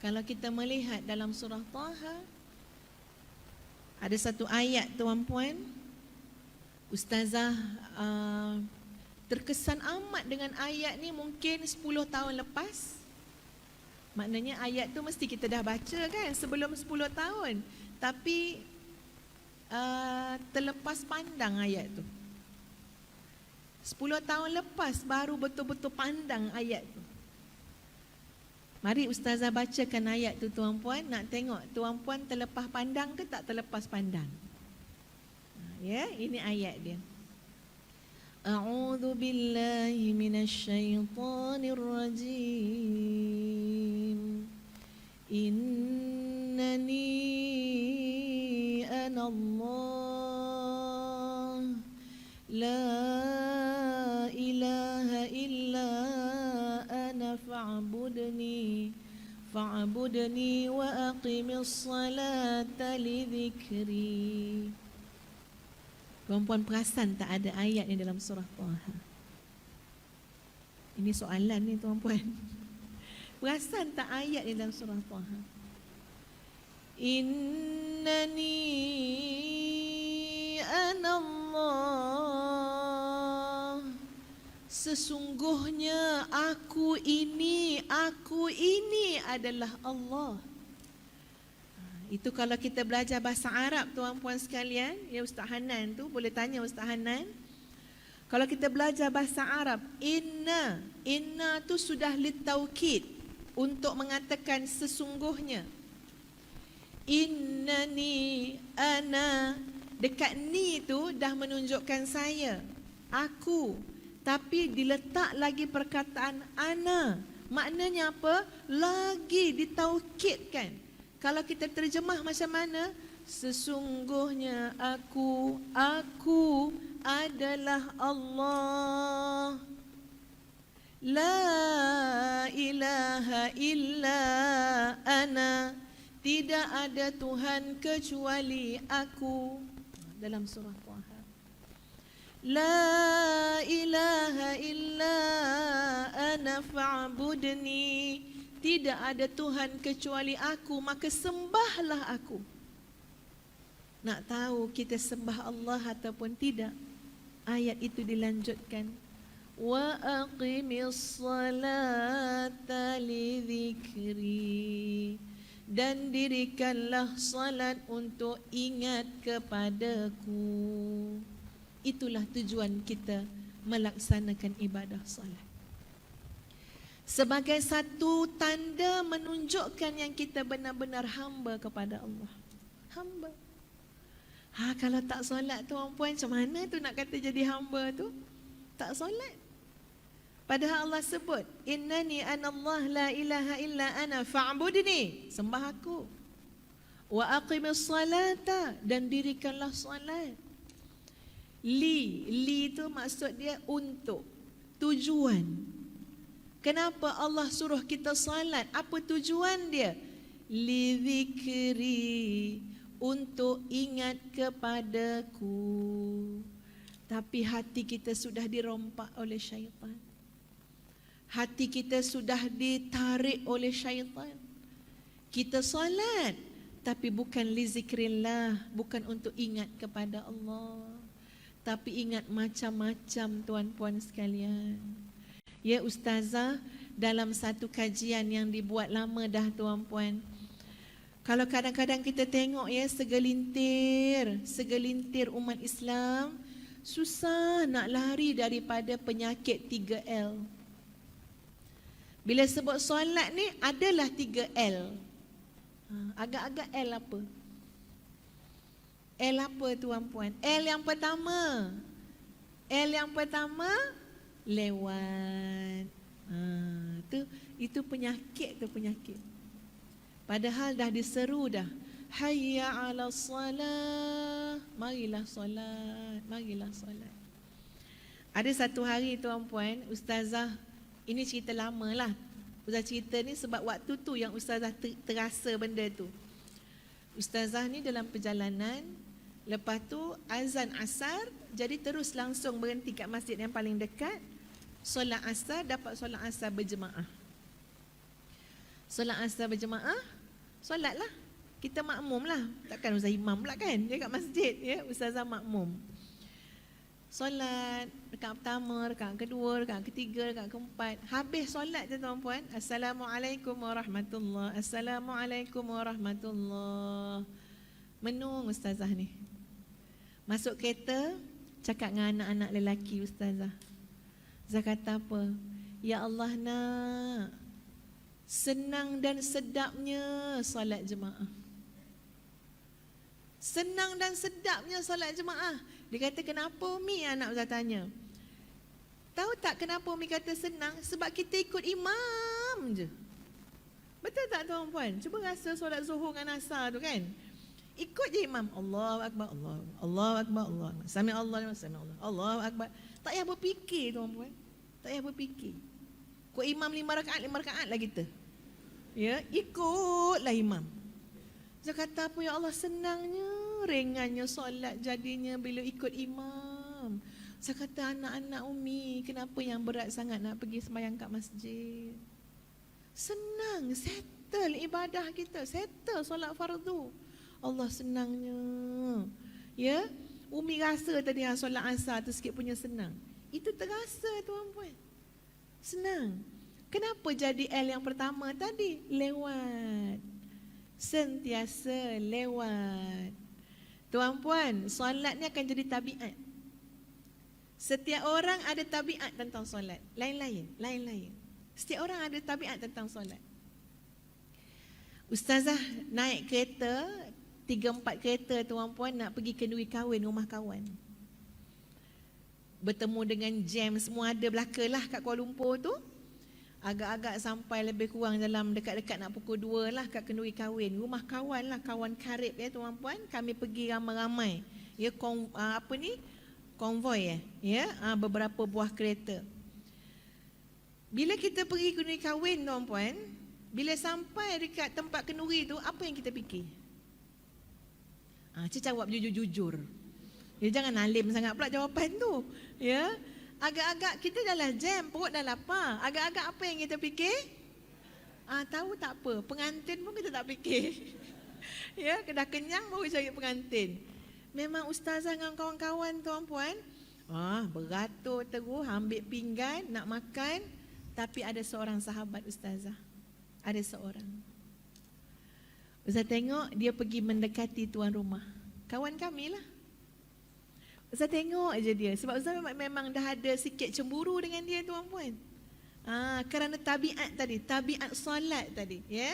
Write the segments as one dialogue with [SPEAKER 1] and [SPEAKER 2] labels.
[SPEAKER 1] Kalau kita melihat dalam surah Taha, ada satu ayat tuan-puan, Ustazah terkesan amat dengan ayat ni mungkin 10 tahun lepas. Maknanya ayat tu mesti kita dah baca kan sebelum 10 tahun. Tapi terlepas pandang ayat tu. 10 tahun lepas baru betul-betul pandang ayat tu. Mari Ustazah bacakan ayat tu tuan-puan. Nak tengok tuan-puan terlepas pandang ke tak terlepas pandang. Ya, ini ayat dia. A'udzu billahi minasyaitonir rajim. Innani anallah la ilaha illa ana fa'budni wa aqimis salata li dzikri. Puan-puan perasan tak ada ayat ni dalam surah Taha? Ini soalan ni tuan-puan. Perasan tak ayat ni dalam surah Taha? Innani anallah. Sesungguhnya aku ini adalah Allah. Itu kalau kita belajar bahasa Arab tuan-puan sekalian, ya Ustaz Hanan tu boleh tanya Ustaz Hanan. Kalau kita belajar bahasa Arab, inna tu sudah litaukid, untuk mengatakan sesungguhnya. Innani ana, dekat ni tu dah menunjukkan saya, aku. Tapi diletak lagi perkataan ana. Maknanya apa? Lagi ditaukidkan. Kalau kita terjemah macam mana? Sesungguhnya aku adalah Allah. La ilaha illa ana. Tidak ada Tuhan kecuali aku. Dalam surah Taha. La ilaha illa ana fa'budni. Tidak ada Tuhan kecuali aku, maka sembahlah aku. Nak tahu kita sembah Allah ataupun tidak? Ayat itu dilanjutkan. Wa aqimis salata li dzikri. Dan dirikanlah salat untuk ingat kepadaku. Itulah tujuan kita melaksanakan ibadah salat. Sebagai satu tanda menunjukkan yang kita benar-benar hamba kepada Allah. Hamba. Kalau tak solat tuan-puan, macam mana tu nak kata jadi hamba tu? Tak solat. Padahal Allah sebut, innani anallah la ilaha illa ana fa'budni. Sembah aku. Wa aqimis salata. Dan dirikanlah solat. Li tu maksud dia untuk. Tujuan. Kenapa Allah suruh kita salat? Apa tujuan dia? Li dzikri, untuk ingat kepadaku. Tapi hati kita sudah dirompak oleh syaitan. Hati kita sudah ditarik oleh syaitan. Kita salat, tapi bukan li zikrillah, bukan untuk ingat kepada Allah. Tapi ingat macam-macam tuan-puan sekalian. Ya Ustazah, dalam satu kajian yang dibuat lama dah tuan-puan, kalau kadang-kadang kita tengok ya segelintir umat Islam susah nak lari daripada penyakit 3L. Bila sebut solat ni adalah 3L. Agak-agak L apa? L apa tuan-puan? L yang pertama lewat. Itu penyakit tu penyakit. Padahal dah diseru dah. Hayya 'alas salah. Marilah solat, marilah solat. Ada satu hari tuan-puan, Ustazah, ini cerita lama lah. Ustazah cerita ni sebab waktu tu yang Ustazah terasa benda tu. Ustazah ni dalam perjalanan, lepas tu azan asar, jadi terus langsung berhenti kat masjid yang paling dekat. Solat asar, dapat solat asar berjemaah. Solat asar berjemaah, solatlah. Kita makmum lah. Takkan ustaz imam pula kan? Dia kat masjid, ya, ustazah makmum. Solat, rakaat pertama, rakaat kedua, rakaat ketiga, rakaat keempat. Habis solat tu tuan-puan, Assalamualaikum warahmatullahi. Assalamualaikum warahmatullahi. Menung ustazah ni. Masuk kereta, cakap dengan anak-anak lelaki ustazah. Ustazah kata apa? Ya Allah nak, senang dan sedapnya solat jemaah. Senang dan sedapnya solat jemaah. Dia kata, kenapa Umi? Anak Ustaz tanya. Tahu tak kenapa Umi kata senang? Sebab kita ikut imam je. Betul tak tuan-puan? Cuba rasa solat zuhur dengan asar tu kan. Ikut je imam. Allahu Akbar, Allahu Akbar, Allah. Sami Allah, sami Allah. Allahu Akbar. Tak payah berfikir tuan-puan. Tak payah berfikir. Ikut imam 5 rakaat lah kita. Ya, ikutlah imam. Saya kata apa, ya Allah, senangnya, ringannya solat jadinya bila ikut imam. Saya kata, anak-anak Umi, kenapa yang berat sangat nak pergi sembahyang kat masjid? Senang, settle ibadah kita, settle solat fardu. Allah senangnya. Ya, Umi rasa tadi yang solat asar tu sikit punya senang. Itu terasa tuan-puan. Senang. Kenapa jadi L yang pertama tadi? Lewat. Sentiasa lewat. Tuan-puan, solat ni akan jadi tabiat. Setiap orang ada tabiat tentang solat. Lain-lain. Setiap orang ada tabiat tentang solat. Ustazah naik kereta, 3-4 kereta tuan-puan nak pergi kenduri kahwin rumah kawan. Bertemu dengan jam, semua ada belaka lah kat Kuala Lumpur tu. Agak-agak sampai lebih kurang dalam dekat-dekat nak pukul 2 lah kat kenduri kahwin. Rumah kawan lah, kawan karib ya tuan-puan. Kami pergi ramai-ramai. Ya, konvoi ya, beberapa buah kereta. Bila kita pergi kenduri kahwin tuan-puan, bila sampai dekat tempat kenduri tu, apa yang kita fikir? Cik jawab jujur-jujur. Ya, jangan alim sangat pula jawapan tu. Ya. Agak-agak kita dah lah jam, perut dah lapar. Agak-agak apa yang kita fikir? Tahu tak apa, pengantin pun kita tak fikir. Ya, dah kenyang baru cari pengantin. Memang ustazah dengan kawan-kawan tuan-puan, beratur terus, ambil pinggan, nak makan. Tapi ada seorang sahabat ustazah. Ada seorang. Ustaz tengok dia pergi mendekati tuan rumah. Kawan kami lah. Ustaz tengok aja dia. Sebab Ustaz memang dah ada sikit cemburu dengan dia tuan-puan. Kerana tabiat tadi, tabiat solat tadi. Ya?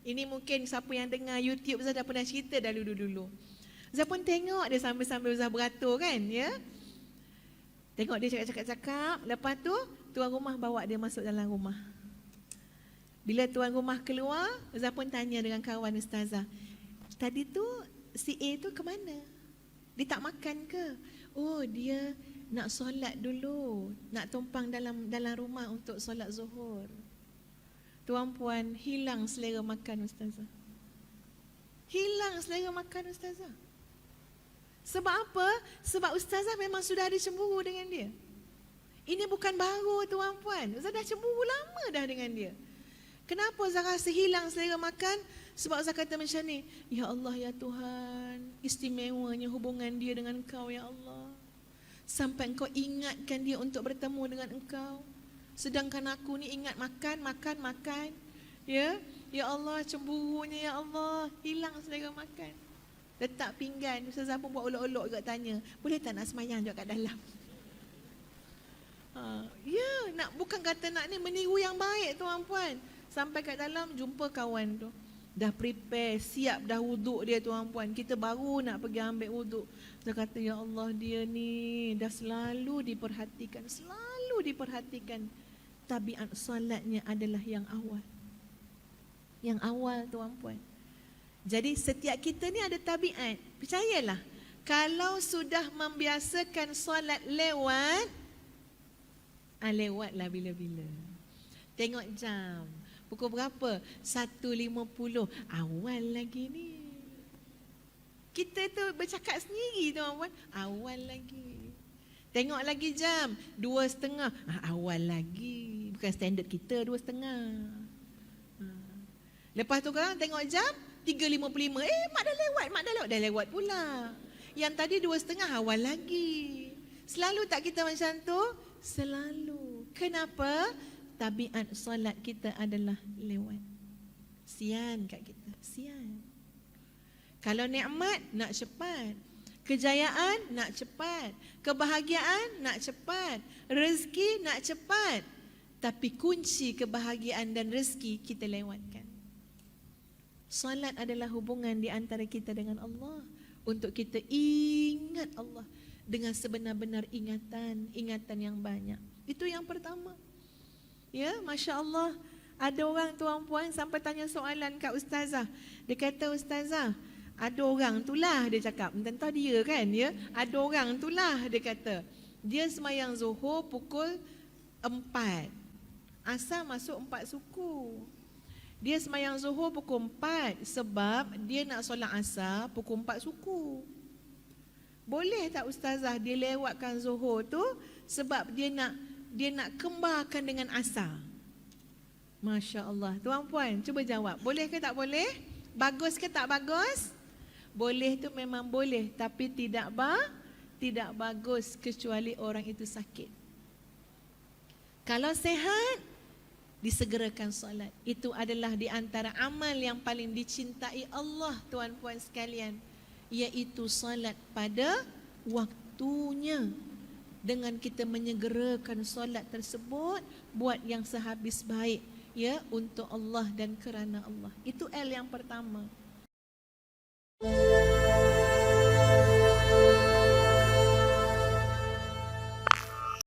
[SPEAKER 1] Ini mungkin siapa yang dengar YouTube Ustaz dah pernah cerita dah dulu-dulu. Ustaz pun tengok dia sambil-sambil Ustaz beratur kan. Ya? Tengok dia cakap-cakap. Lepas tu tuan rumah bawa dia masuk dalam rumah. Bila tuan rumah keluar, Ustaz pun tanya dengan kawan ustazah. Tadi tu si A tu ke mana? Dia tak makan ke? Oh, dia nak solat dulu, nak tumpang dalam rumah untuk solat zuhur. Tuan-puan, hilang selera makan ustazah. Hilang selera makan ustazah. Sebab apa? Sebab ustazah memang sudah ada cemburu dengan dia. Ini bukan baru tuan-puan. Ustazah dah cemburu lama dah dengan dia. Kenapa Ustaz rasa hilang selera makan? Sebab Ustaz kata macam ni, ya Allah ya Tuhan, istimewanya hubungan dia dengan Engkau ya Allah. Sampai Engkau ingatkan dia untuk bertemu dengan Engkau. Sedangkan aku ni ingat makan. Ya Allah, cemburunya ya Allah, hilang selera makan. Letak pinggan, Ustazah pun buat olok-olok juga tanya, boleh tak nak semayang juga kat dalam? Bukan kata nak ni meniru yang baik tuan-puan. Sampai kat dalam jumpa kawan tu. Dah prepare, siap dah wuduk dia tuan-puan. Kita baru nak pergi ambil wuduk. Dia kata, ya Allah dia ni dah selalu diperhatikan. Selalu diperhatikan. Tabiat solatnya adalah yang awal. Yang awal tuan-puan. Jadi setiap kita ni ada tabiat. Percayalah. Kalau sudah membiasakan solat lewat, lewatlah bila-bila. Tengok jam. Pukul berapa? 1.50. Awal lagi ni. Kita tu bercakap sendiri tuan-puan. Awal lagi. Tengok lagi jam. 2.30. Awal lagi. Bukan standard kita 2.30. Lepas tu korang tengok jam 3.55. Mak dah lewat, dah lewat pula. Yang tadi 2.30 awal lagi. Selalu tak kita macam tu? Selalu. Kenapa? Tabiat solat kita adalah lewat. Sian kat kita, sian. Kalau nikmat nak cepat, kejayaan nak cepat, kebahagiaan nak cepat, rezeki nak cepat. Tapi kunci kebahagiaan dan rezeki kita lewatkan. Salat adalah hubungan di antara kita dengan Allah, untuk kita ingat Allah dengan sebenar-benar ingatan yang banyak. Itu yang pertama. Ya, Masya Allah. Ada orang tuan-puan sampai tanya soalan kat ustazah. Dia kata, ustazah, ada orang tu lah, dia cakap. Entah dia kan, ya. Ada orang tu lah, dia kata. Dia semayang Zuhur pukul 4. Asar masuk 4 suku. Dia semayang Zuhur pukul 4 sebab dia nak solat asar pukul 4 suku. Boleh tak ustazah dia lewatkan Zuhur tu sebab dia nak kembarkan dengan asar? Masya Allah. Tuan-puan, cuba jawab. Boleh ke tak boleh? Bagus ke tak bagus? Boleh tu memang boleh, tapi tidak bagus kecuali orang itu sakit. Kalau sehat, disegerakan solat. Itu adalah di antara amal yang paling dicintai Allah, tuan-puan sekalian, iaitu solat pada waktunya. Dengan kita menyegerakan solat tersebut, buat yang sehabis baik, ya, untuk Allah dan kerana Allah. Itu L yang pertama.